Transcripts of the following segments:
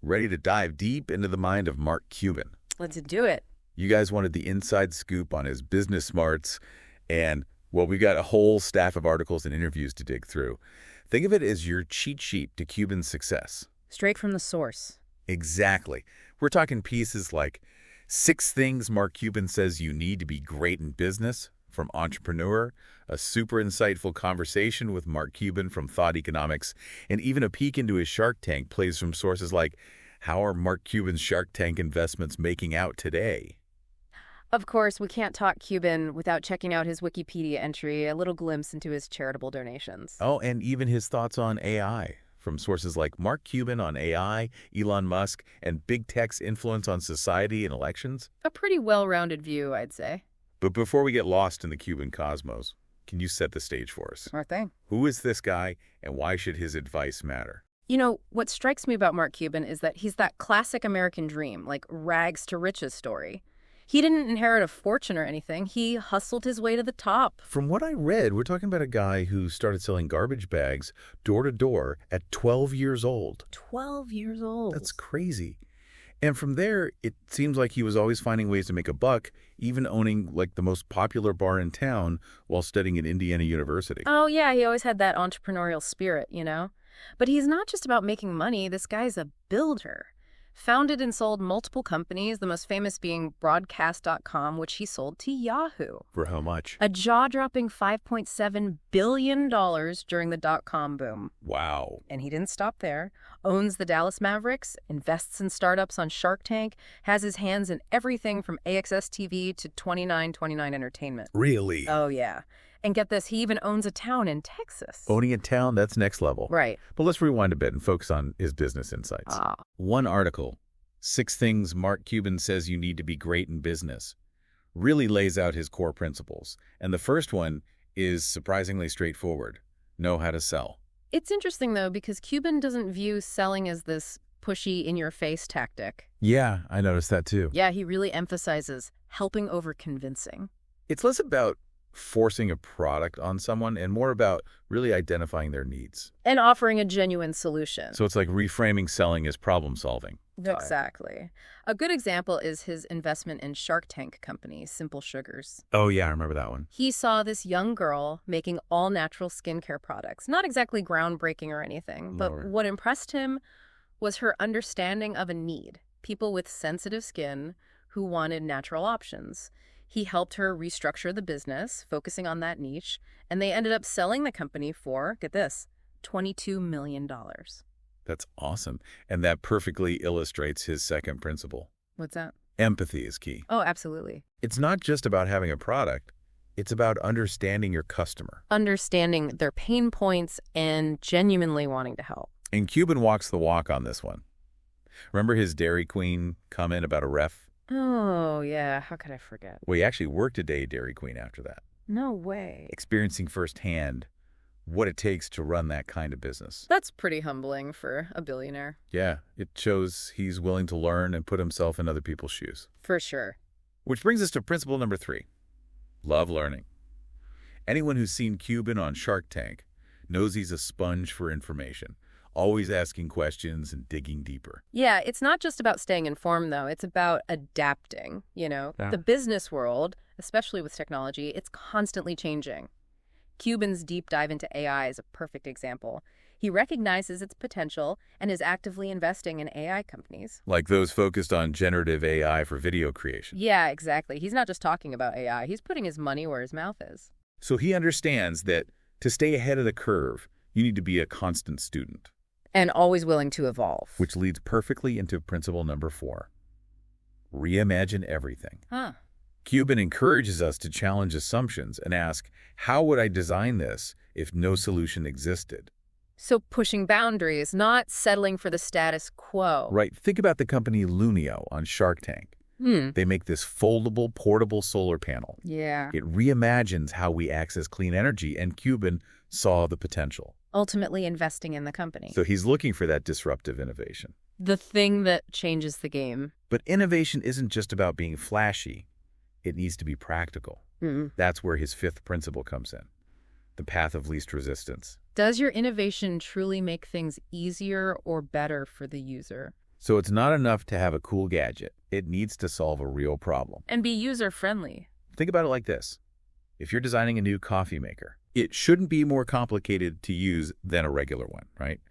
Ready to dive deep into the mind of Mark Cuban. Let's do it. You guys wanted the inside scoop on his business smarts, and, well, we've got a whole staff of articles and interviews to dig through. Think of it as your cheat sheet to Cuban's success. Straight from the source. Exactly. We're talking pieces like 6 things Mark Cuban says you need to be great in business from Entrepreneur, a super insightful conversation with Mark Cuban from Thought Economics, and even a peek into his Shark Tank plays from sources like how are Mark Cuban's Shark Tank investments making out today? Of course, we can't talk Cuban without checking out his Wikipedia entry, a little glimpse into his charitable donations. Oh, and even his thoughts on AI from sources like Mark Cuban on AI, Elon Musk, and big tech's influence on society and elections. A pretty well-rounded view, I'd say. But before we get lost in the Cuban cosmos, can you set the stage for us? Sure thing. Who is this guy, and why should his advice matter? You know, what strikes me about Mark Cuban is that he's that classic American dream, like rags to riches story. He didn't inherit a fortune or anything. He hustled his way to the top. From what I read, we're talking about a guy who started selling garbage bags door to door at 12 years old. 12 years old. That's crazy. And from there, it seems like he was always finding ways to make a buck, even owning like the most popular bar in town while studying at Indiana University. Oh, yeah, he always had that entrepreneurial spirit, you know? But he's not just about making money. This guy's a builder. Founded and sold multiple companies, the most famous being Broadcast.com, which he sold to Yahoo. For how much? A jaw-dropping $5.7 billion during the dot-com boom. Wow. And he didn't stop there. Owns the Dallas Mavericks, invests in startups on Shark Tank, has his hands in everything from AXS TV to 2929 Entertainment. Really? Oh, yeah. And get this, he even owns a town in Texas. Owning a town, that's next level. Right. But let's rewind a bit and focus on his business insights. One article, 6 things Mark Cuban says you need to be great in business, really lays out his core principles. And the first one is surprisingly straightforward. Know how to sell. It's interesting, though, because Cuban doesn't view selling as this pushy, in-your-face tactic. Yeah, I noticed that too. Yeah, he really emphasizes helping over convincing. It's less about forcing a product on someone and more about really identifying their needs. And offering a genuine solution. So it's like reframing selling as problem solving. Exactly. A good example is his investment in Shark Tank company, Simple Sugars. Oh yeah, I remember that one. He saw this young girl making all-natural skincare products. Not exactly groundbreaking or anything, but what impressed him was her understanding of a need. People with sensitive skin who wanted natural options. He helped her restructure the business, focusing on that niche, and they ended up selling the company for, get this, $22 million. That's awesome. And that perfectly illustrates his second principle. What's that? Empathy is key. Oh, absolutely. It's not just about having a product. It's about understanding your customer. Understanding their pain points and genuinely wanting to help. And Cuban walks the walk on this one. Remember his Dairy Queen comment about a ref? Oh, yeah. How could I forget? Well, he actually worked a day at Dairy Queen after that. No way. Experiencing firsthand what it takes to run that kind of business. That's pretty humbling for a billionaire. Yeah, it shows he's willing to learn and put himself in other people's shoes. For sure. Which brings us to principle number 3. Love learning. Anyone who's seen Cuban on Shark Tank knows he's a sponge for information, always asking questions and digging deeper. Yeah, it's not just about staying informed, though. It's about adapting, you know. Yeah. The business world, especially with technology, it's constantly changing. Cuban's deep dive into AI is a perfect example. He recognizes its potential and is actively investing in AI companies. Like those focused on generative AI for video creation. Yeah, exactly. He's not just talking about AI. He's putting his money where his mouth is. So he understands that to stay ahead of the curve, you need to be a constant student. And always willing to evolve. Which leads perfectly into principle number 4. Reimagine everything. Huh. Cuban encourages us to challenge assumptions and ask, how would I design this if no solution existed? So pushing boundaries, not settling for the status quo. Right. Think about the company Lunio on Shark Tank. They make this foldable, portable solar panel. Yeah. It reimagines how we access clean energy, and Cuban saw the potential. Ultimately investing in the company. So he's looking for that disruptive innovation. The thing that changes the game. But innovation isn't just about being flashy. It needs to be practical. That's where his 5th principle comes in. The path of least resistance. Does your innovation truly make things easier or better for the user? So it's not enough to have a cool gadget. It needs to solve a real problem. And be user-friendly. Think about it like this. If you're designing a new coffee maker, it shouldn't be more complicated to use than a regular one, right?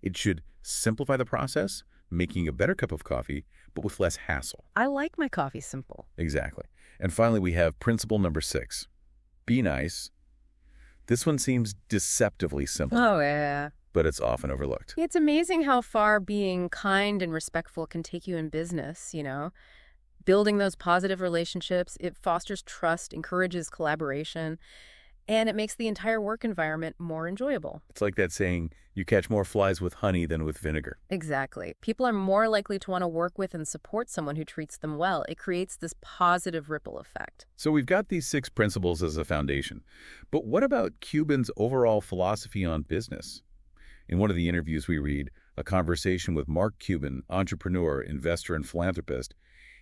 It should simplify the process, making a better cup of coffee, but with less hassle. I like my coffee simple. Exactly. And finally, we have principle number 6. Be nice. This one seems deceptively simple. Oh, yeah. But it's often overlooked. It's amazing how far being kind and respectful can take you in business, you know? Building those positive relationships, it fosters trust, encourages collaboration, and it makes the entire work environment more enjoyable. It's like that saying, you catch more flies with honey than with vinegar. Exactly. People are more likely to want to work with and support someone who treats them well. It creates this positive ripple effect. So we've got these 6 principles as a foundation. But what about Cuban's overall philosophy on business? In one of the interviews we read, a conversation with Mark Cuban, entrepreneur, investor, and philanthropist,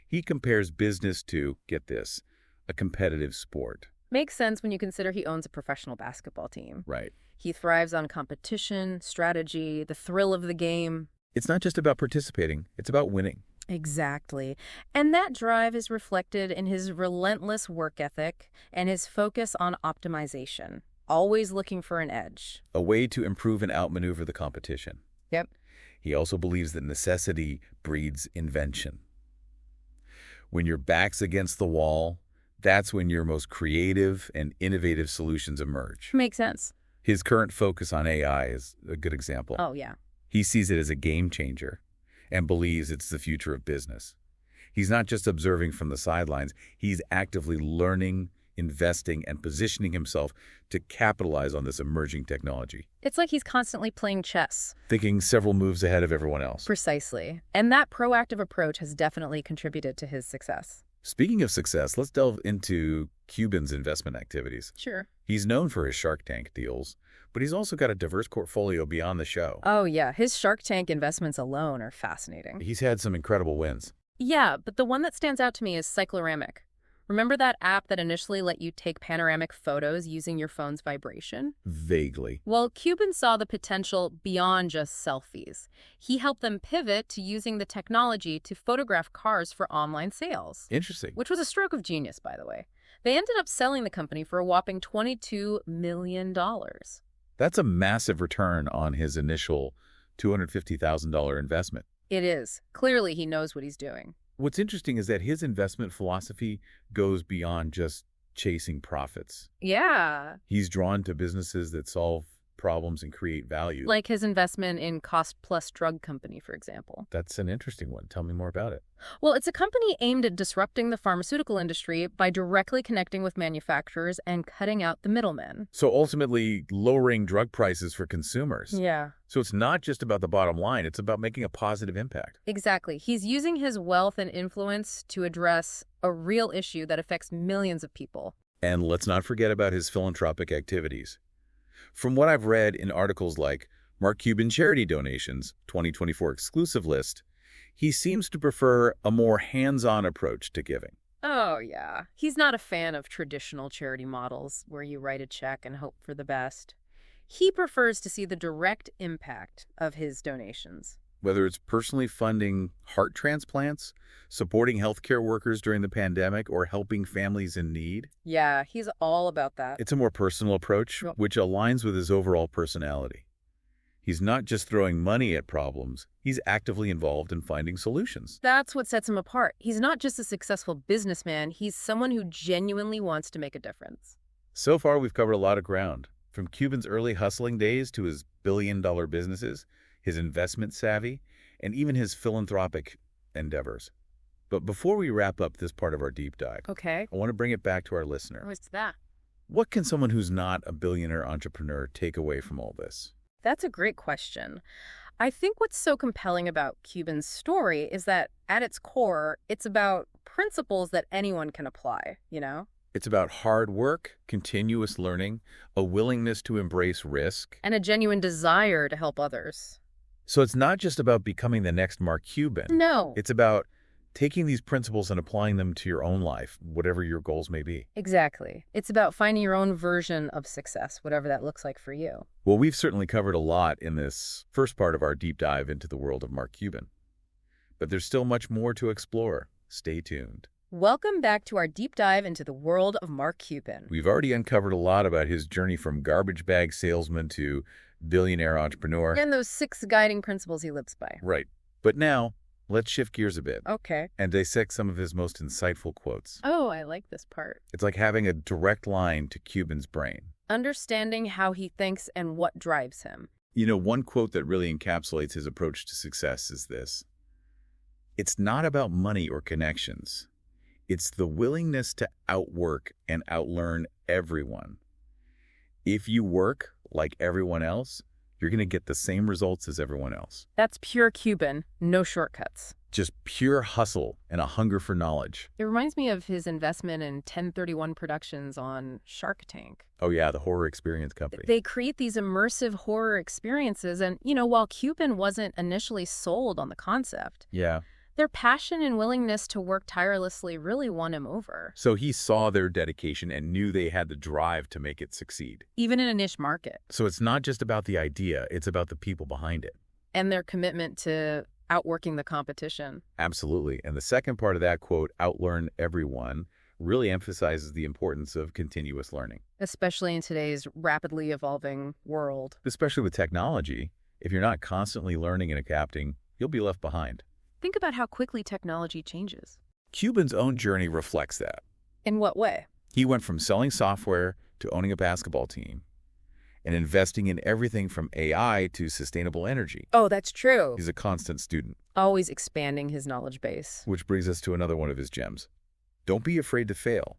he compares business to, get this, a competitive sport. Makes sense when you consider he owns a professional basketball team. Right. He thrives on competition, strategy, the thrill of the game. It's not just about participating, it's about winning. Exactly. And that drive is reflected in his relentless work ethic and his focus on optimization, always looking for an edge. A way to improve and outmaneuver the competition. Yep. He also believes that necessity breeds invention. When your back's against the wall, that's when your most creative and innovative solutions emerge. Makes sense. His current focus on AI is a good example. Oh, yeah. He sees it as a game changer and believes it's the future of business. He's not just observing from the sidelines, he's actively learning, investing, and positioning himself to capitalize on this emerging technology. It's like he's constantly playing chess. Thinking several moves ahead of everyone else. Precisely. And that proactive approach has definitely contributed to his success. Speaking of success, let's delve into Cuban's investment activities. Sure. He's known for his Shark Tank deals, but he's also got a diverse portfolio beyond the show. Oh, yeah. His Shark Tank investments alone are fascinating. He's had some incredible wins. Yeah, but the one that stands out to me is Cycloramic. Remember that app that initially let you take panoramic photos using your phone's vibration? Vaguely. Well, Cuban saw the potential beyond just selfies. He helped them pivot to using the technology to photograph cars for online sales. Interesting. Which was a stroke of genius, by the way. They ended up selling the company for a whopping $22 million. That's a massive return on his initial $250,000 investment. It is. Clearly, he knows what he's doing. What's interesting is that his investment philosophy goes beyond just chasing profits. Yeah. He's drawn to businesses that solve problems and create value. Like his investment in Cost Plus Drug Company, for example. That's an interesting one. Tell me more about it. Well, it's a company aimed at disrupting the pharmaceutical industry by directly connecting with manufacturers and cutting out the middlemen. So ultimately, lowering drug prices for consumers. Yeah. So it's not just about the bottom line. It's about making a positive impact. Exactly. He's using his wealth and influence to address a real issue that affects millions of people. And let's not forget about his philanthropic activities. From what I've read in articles like Mark Cuban Charity Donations, 2024 exclusive list, he seems to prefer a more hands-on approach to giving. Oh, yeah. He's not a fan of traditional charity models where you write a check and hope for the best. He prefers to see the direct impact of his donations. Whether it's personally funding heart transplants, supporting healthcare workers during the pandemic, or helping families in need. Yeah, he's all about that. It's a more personal approach, which aligns with his overall personality. He's not just throwing money at problems, he's actively involved in finding solutions. That's what sets him apart. He's not just a successful businessman, he's someone who genuinely wants to make a difference. So far, we've covered a lot of ground. From Cuban's early hustling days to his billion-dollar businesses, his investment savvy, and even his philanthropic endeavors. But before we wrap up this part of our deep dive, Okay. I want to bring it back to our listener. What's that? What can someone who's not a billionaire entrepreneur take away from all this? That's a great question. I think what's so compelling about Cuban's story is that at its core, it's about principles that anyone can apply, you know? It's about hard work, continuous learning, a willingness to embrace risk. And a genuine desire to help others. So it's not just about becoming the next Mark Cuban. No. It's about taking these principles and applying them to your own life, whatever your goals may be. Exactly. It's about finding your own version of success, whatever that looks like for you. Well, we've certainly covered a lot in this first part of our deep dive into the world of Mark Cuban. But there's still much more to explore. Stay tuned. Welcome back to our deep dive into the world of Mark Cuban. We've already uncovered a lot about his journey from garbage bag salesman to billionaire entrepreneur. And those 6 guiding principles he lives by. Right. But now, let's shift gears a bit. Okay. And dissect some of his most insightful quotes. Oh, I like this part. It's like having a direct line to Cuban's brain. Understanding how he thinks and what drives him. You know, one quote that really encapsulates his approach to success is this: "It's not about money or connections. It's the willingness to outwork and outlearn everyone. If you work like everyone else, you're going to get the same results as everyone else." That's pure Cuban, no shortcuts. Just pure hustle and a hunger for knowledge. It reminds me of his investment in 1031 Productions on Shark Tank. Oh yeah, the horror experience company. They create these immersive horror experiences, and, while Cuban wasn't initially sold on the concept, Yeah. their passion and willingness to work tirelessly really won him over. So he saw their dedication and knew they had the drive to make it succeed. Even in a niche market. So it's not just about the idea, it's about the people behind it. And their commitment to outworking the competition. Absolutely. And the second part of that quote, "outlearn everyone," really emphasizes the importance of continuous learning. Especially in today's rapidly evolving world. Especially with technology, if you're not constantly learning and adapting, you'll be left behind. Think about how quickly technology changes. Cuban's own journey reflects that. In what way? He went from selling software to owning a basketball team and investing in everything from AI to sustainable energy. Oh, that's true. He's a constant student. Always expanding his knowledge base. Which brings us to another one of his gems. Don't be afraid to fail.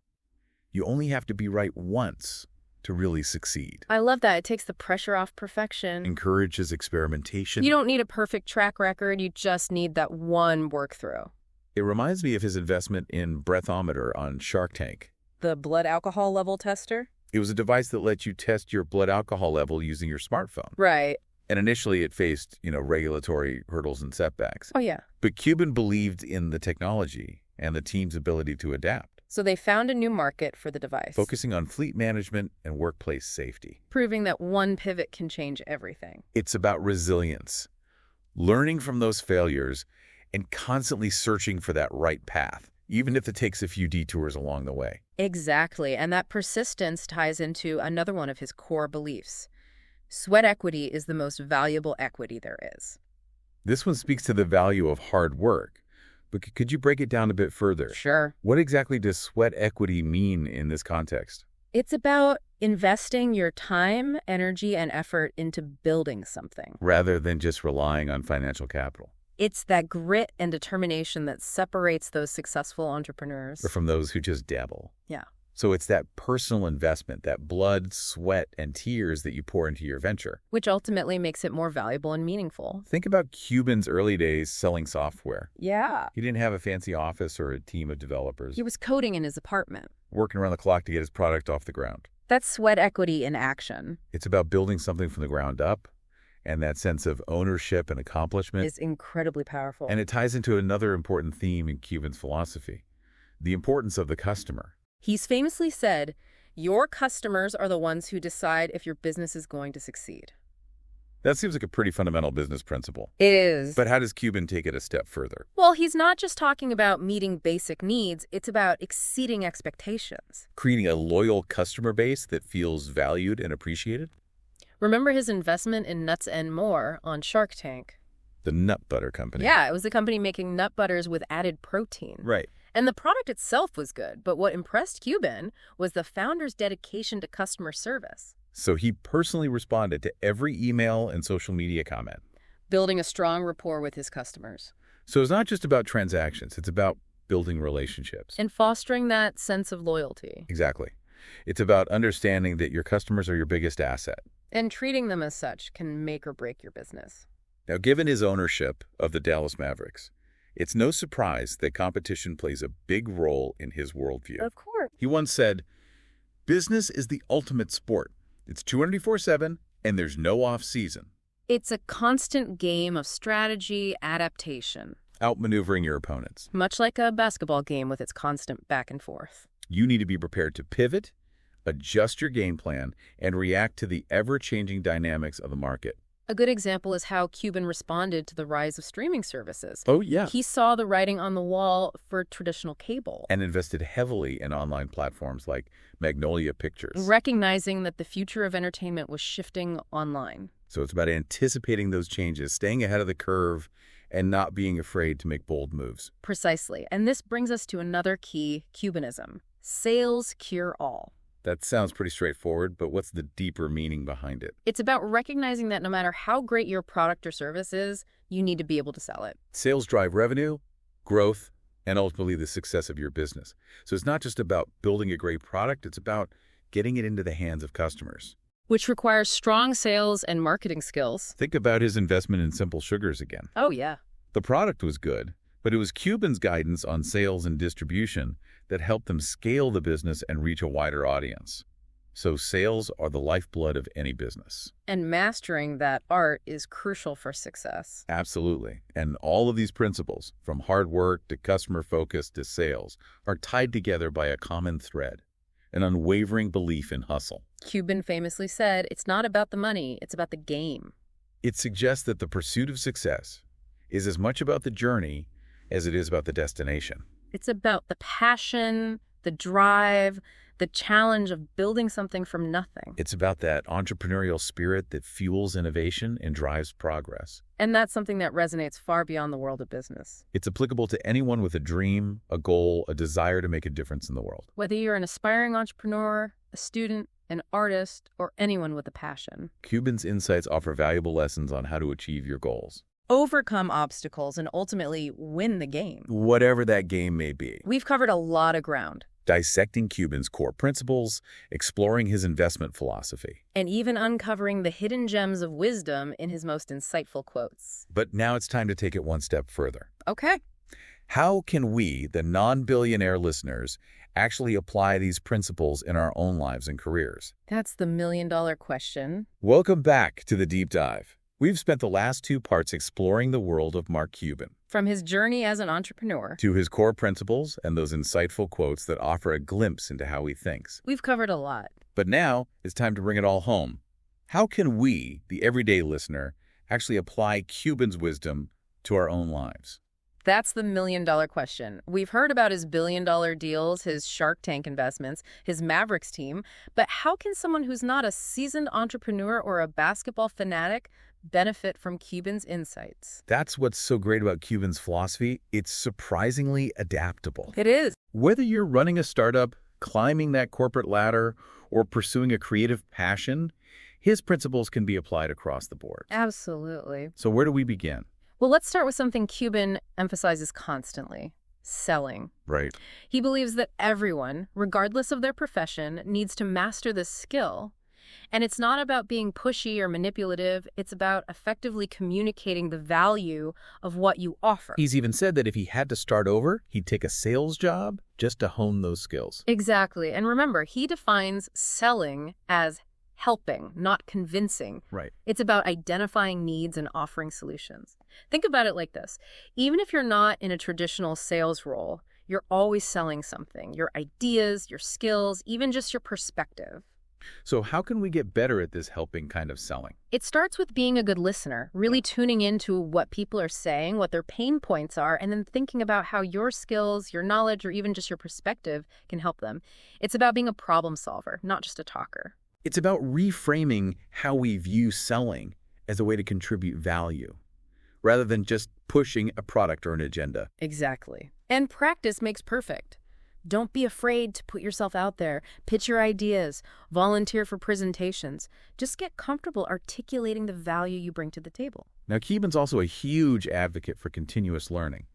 You only have to be right once to really succeed. I love that. It takes the pressure off perfection. Encourages experimentation. You don't need a perfect track record. You just need that one work through. It reminds me of his investment in Breathometer on Shark Tank. The blood alcohol level tester? It was a device that lets you test your blood alcohol level using your smartphone. Right. And initially it faced, regulatory hurdles and setbacks. Oh, yeah. But Cuban believed in the technology and the team's ability to adapt. So they found a new market for the device. Focusing on fleet management and workplace safety. Proving that one pivot can change everything. It's about resilience, learning from those failures, and constantly searching for that right path, even if it takes a few detours along the way. Exactly. And that persistence ties into another one of his core beliefs. Sweat equity is the most valuable equity there is. This one speaks to the value of hard work. But could you break it down a bit further? Sure. What exactly does sweat equity mean in this context? It's about investing your time, energy, and effort into building something. Rather than just relying on financial capital. It's that grit and determination that separates those successful entrepreneurs. Or from those who just dabble. Yeah. So it's that personal investment, that blood, sweat, and tears that you pour into your venture. Which ultimately makes it more valuable and meaningful. Think about Cuban's early days selling software. Yeah. He didn't have a fancy office or a team of developers. He was coding in his apartment. Working around the clock to get his product off the ground. That's sweat equity in action. It's about building something from the ground up, and that sense of ownership and accomplishment is incredibly powerful. And it ties into another important theme in Cuban's philosophy, the importance of the customer. He's famously said, "Your customers are the ones who decide if your business is going to succeed." That seems like a pretty fundamental business principle. It is. But how does Cuban take it a step further? Well, he's not just talking about meeting basic needs, it's about exceeding expectations. Creating a loyal customer base that feels valued and appreciated? Remember his investment in Nuts and More on Shark Tank? The nut butter company. Yeah, it was a company making nut butters with added protein. Right. And the product itself was good, but what impressed Cuban was the founder's dedication to customer service. So he personally responded to every email and social media comment. Building a strong rapport with his customers. So it's not just about transactions, it's about building relationships. And fostering that sense of loyalty. Exactly. It's about understanding that your customers are your biggest asset. And treating them as such can make or break your business. Now, given his ownership of the Dallas Mavericks, it's no surprise that competition plays a big role in his worldview. Of course. He once said, "Business is the ultimate sport. It's 24/7, and there's no off-season." It's a constant game of strategy, adaptation. Outmaneuvering your opponents. Much like a basketball game with its constant back and forth. You need to be prepared to pivot, adjust your game plan, and react to the ever-changing dynamics of the market. A good example is how Cuban responded to the rise of streaming services. Oh, yeah. He saw the writing on the wall for traditional cable, And invested heavily in online platforms like Magnolia Pictures. recognizing that the future of entertainment was shifting online. So it's about anticipating those changes, staying ahead of the curve, and not being afraid to make bold moves. Precisely. And this brings us to another key Cubanism. Sales cure all. That sounds pretty straightforward, but what's the deeper meaning behind it? It's about recognizing that no matter how great your product or service is, you need to be able to sell it. Sales drive revenue, growth, and ultimately the success of your business. So it's not just about building a great product, it's about getting it into the hands of customers. Which requires strong sales and marketing skills. Think about his investment in Simple Sugars again. Oh, yeah. The product was good, but it was Cuban's guidance on sales and distribution that helped them scale the business and reach a wider audience. So sales are the lifeblood of any business. And mastering that art is crucial for success. Absolutely. And all of these principles, from hard work to customer focus to sales, are tied together by a common thread, an unwavering belief in hustle. Cuban famously said, it's not about the money, it's about the game. It suggests that the pursuit of success is as much about the journey as it is about the destination. It's about the passion, the drive, the challenge of building something from nothing. It's about that entrepreneurial spirit that fuels innovation and drives progress. And that's something that resonates far beyond the world of business. It's applicable to anyone with a dream, a goal, a desire to make a difference in the world. Whether you're an aspiring entrepreneur, a student, an artist, or anyone with a passion. Cuban's insights offer valuable lessons on how to achieve your goals. Overcome obstacles and ultimately win the game. Whatever that game may be. We've covered a lot of ground. Dissecting Cuban's core principles, exploring his investment philosophy. And even uncovering the hidden gems of wisdom in his most insightful quotes. But now it's time to take it one step further. Okay. How can we, the non-billionaire listeners, actually apply these principles in our own lives and careers? That's the million-dollar question. Welcome back to the Deep Dive. We've spent the last two parts exploring the world of Mark Cuban. From his journey as an entrepreneur to his core principles and those insightful quotes that offer a glimpse into how he thinks. We've covered a lot. But now it's time to bring it all home. How can we, the everyday listener, actually apply Cuban's wisdom to our own lives? That's the million-dollar question. We've heard about his billion-dollar deals, his Shark Tank investments, his Mavericks team, but how can someone who's not a seasoned entrepreneur or a basketball fanatic benefit from Cuban's insights? That's what's so great about Cuban's philosophy. It's surprisingly adaptable. It is. Whether you're running a startup, climbing that corporate ladder, or pursuing a creative passion, his principles can be applied across the board. Absolutely. So where do we begin? Well, let's start with something Cuban emphasizes constantly: selling. Right. He believes that everyone, regardless of their profession, needs to master this skill. And it's not about being pushy or manipulative. It's about effectively communicating the value of what you offer. He's even said that if he had to start over, he'd take a sales job just to hone those skills. Exactly. And remember, he defines selling as helping, not convincing. Right. It's about identifying needs and offering solutions. Think about it like this. Even if you're not in a traditional sales role, you're always selling something: your ideas, your skills, even just your perspective. So how can we get better at this helping kind of selling? It starts with being a good listener, really tuning into what people are saying, what their pain points are, and then thinking about how your skills, your knowledge, or even just your perspective can help them. It's about being a problem solver, not just a talker. It's about reframing how we view selling as a way to contribute value, rather than just pushing a product or an agenda. Exactly. And practice makes perfect. Don't be afraid to put yourself out there, pitch your ideas, volunteer for presentations. Just get comfortable articulating the value you bring to the table. Now, Cuban's also a huge advocate for continuous learning.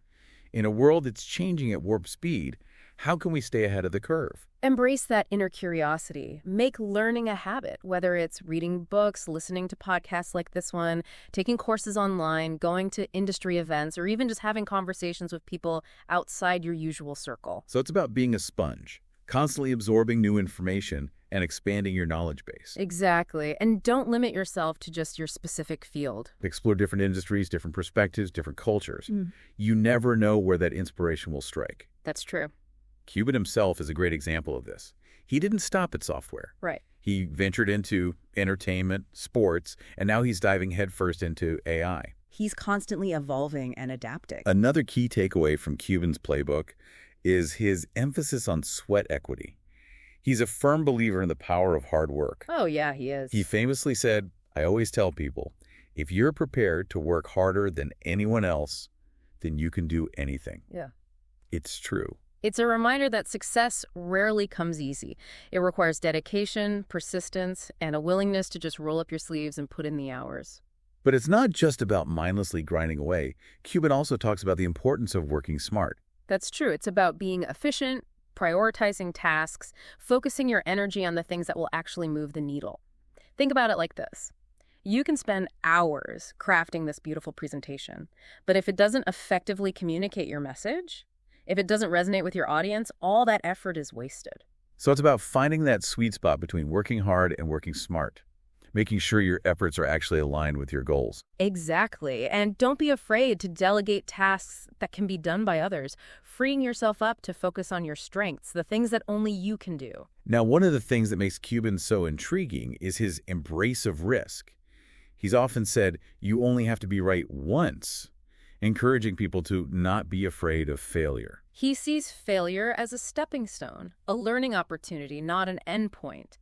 In a world that's changing at warp speed, how can we stay ahead of the curve? Embrace that inner curiosity. Make learning a habit, whether it's reading books, listening to podcasts like this one, taking courses online, going to industry events, or even just having conversations with people outside your usual circle. So it's about being a sponge, constantly absorbing new information and expanding your knowledge base. Exactly. And don't limit yourself to just your specific field. Explore different industries, different perspectives, different cultures. You never know where that inspiration will strike. That's true. Cuban himself is a great example of this. He didn't stop at software. Right. He ventured into entertainment, sports, and now he's diving headfirst into AI. He's constantly evolving and adapting. Another key takeaway from Cuban's playbook is his emphasis on sweat equity. He's a firm believer in the power of hard work. Oh, yeah, he is. He famously said, "I always tell people, if you're prepared to work harder than anyone else, then you can do anything." Yeah. It's true. It's a reminder that success rarely comes easy. It requires dedication, persistence, and a willingness to just roll up your sleeves and put in the hours. But it's not just about mindlessly grinding away. Cuban also talks about the importance of working smart. That's true. It's about being efficient, prioritizing tasks, focusing your energy on the things that will actually move the needle. Think about it like this. You can spend hours crafting this beautiful presentation, but if it doesn't effectively communicate your message, if it doesn't resonate with your audience, all that effort is wasted. So it's about finding that sweet spot between working hard and working smart, making sure your efforts are actually aligned with your goals. Exactly. And don't be afraid to delegate tasks that can be done by others, freeing yourself up to focus on your strengths, the things that only you can do. Now, one of the things that makes Cuban so intriguing is his embrace of risk. He's often said, you only have to be right once, encouraging people to not be afraid of failure. He sees failure as a stepping stone, a learning opportunity, not an endpoint.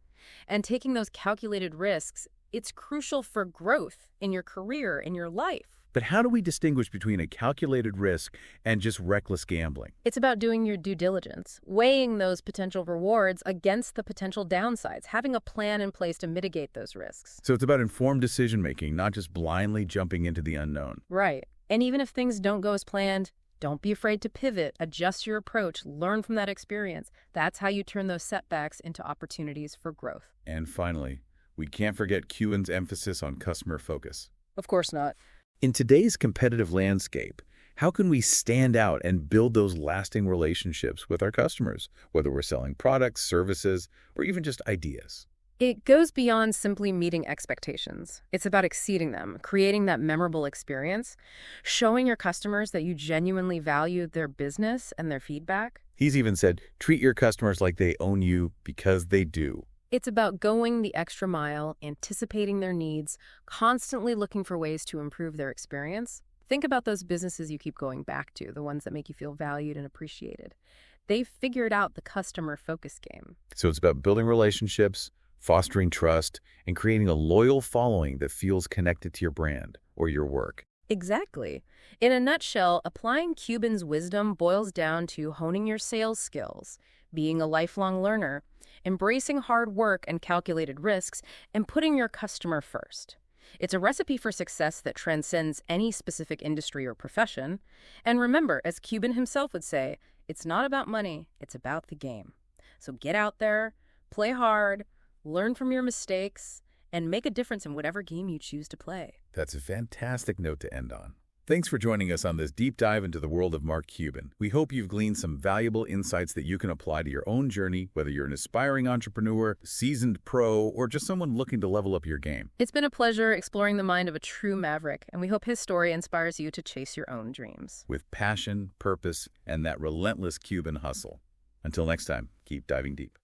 And taking those calculated risks, it's crucial for growth in your career, in your life. But how do we distinguish between a calculated risk and just reckless gambling? It's about doing your due diligence, weighing those potential rewards against the potential downsides, having a plan in place to mitigate those risks. So it's about informed decision-making, not just blindly jumping into the unknown. Right. And even if things don't go as planned, don't be afraid to pivot, adjust your approach, learn from that experience. That's how you turn those setbacks into opportunities for growth. And finally, we can't forget Cuban's emphasis on customer focus. Of course not. In today's competitive landscape, how can we stand out and build those lasting relationships with our customers, whether we're selling products, services, or even just ideas? It goes beyond simply meeting expectations. It's about exceeding them, creating that memorable experience, showing your customers that you genuinely value their business and their feedback. He's even said, treat your customers like they own you because they do. It's about going the extra mile, anticipating their needs, constantly looking for ways to improve their experience. Think about those businesses you keep going back to, the ones that make you feel valued and appreciated. They've figured out the customer focus game. So it's about building relationships, fostering trust, and creating a loyal following that feels connected to your brand or your work. Exactly. In a nutshell, applying Cuban's wisdom boils down to honing your sales skills, being a lifelong learner, embracing hard work and calculated risks, and putting your customer first. It's a recipe for success that transcends any specific industry or profession. And remember, as Cuban himself would say, it's not about money, it's about the game. So get out there, play hard, learn from your mistakes, and make a difference in whatever game you choose to play. That's a fantastic note to end on. Thanks for joining us on this deep dive into the world of Mark Cuban. We hope you've gleaned some valuable insights that you can apply to your own journey, whether you're an aspiring entrepreneur, seasoned pro, or just someone looking to level up your game. It's been a pleasure exploring the mind of a true maverick, and we hope his story inspires you to chase your own dreams. With passion, purpose, and that relentless Cuban hustle. Until next time, keep diving deep.